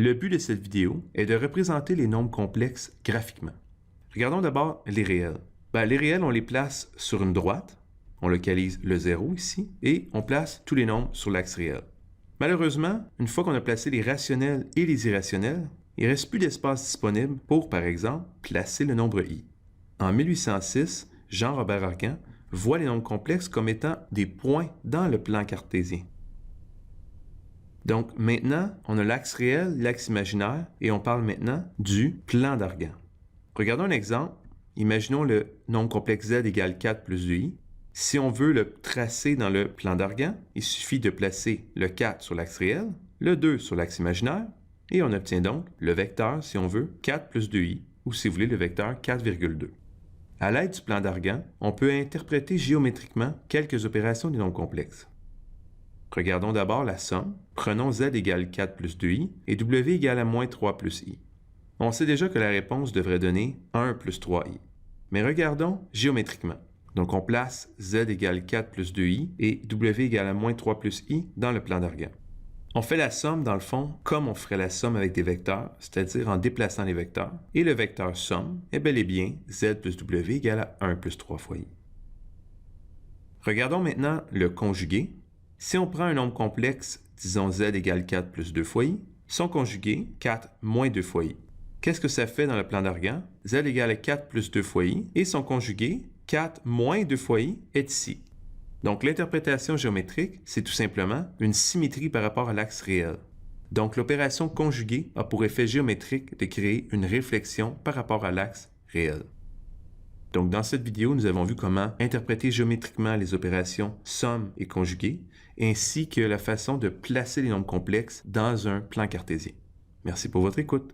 Le but de cette vidéo est de représenter les nombres complexes graphiquement. Regardons d'abord les réels. Les réels, on les place sur une droite, on localise le 0 ici, et on place tous les nombres sur l'axe réel. Malheureusement, une fois qu'on a placé les rationnels et les irrationnels, il ne reste plus d'espace disponible pour, par exemple, placer le nombre i. En 1806, Jean-Robert Argan voit les nombres complexes comme étant des points dans le plan cartésien. Donc maintenant, on a l'axe réel, l'axe imaginaire, et on parle maintenant du plan d'Argan. Regardons un exemple. Imaginons le nombre complexe z égale 4 plus 2i. Si on veut le tracer dans le plan d'Argan, il suffit de placer le 4 sur l'axe réel, le 2 sur l'axe imaginaire, et on obtient donc le vecteur, si on veut, 4 plus 2i, ou si vous voulez, le vecteur 4,2. À l'aide du plan d'Argan, on peut interpréter géométriquement quelques opérations des nombres complexes. Regardons d'abord la somme. Prenons z égale 4 plus 2i et w égale à moins 3 plus i. On sait déjà que la réponse devrait donner 1 plus 3i. Mais regardons géométriquement. Donc on place z égale 4 plus 2i et w égale à moins 3 plus i dans le plan d'Argan. On fait la somme, dans le fond, comme on ferait la somme avec des vecteurs, c'est-à-dire en déplaçant les vecteurs. Et le vecteur somme est bel et bien z plus w égale à 1 plus 3 fois i. Regardons maintenant le conjugué. Si on prend un nombre complexe, disons z égale 4 plus 2 fois i, son conjugué, 4 moins 2 fois i. Qu'est-ce que ça fait dans le plan d'Argan? Z égale à 4 plus 2 fois i, et son conjugué, 4 moins 2 fois i, est ici. Donc l'interprétation géométrique, c'est tout simplement une symétrie par rapport à l'axe réel. Donc l'opération conjuguée a pour effet géométrique de créer une réflexion par rapport à l'axe réel. Donc dans cette vidéo, nous avons vu comment interpréter géométriquement les opérations somme et conjuguée, ainsi que la façon de placer les nombres complexes dans un plan cartésien. Merci pour votre écoute.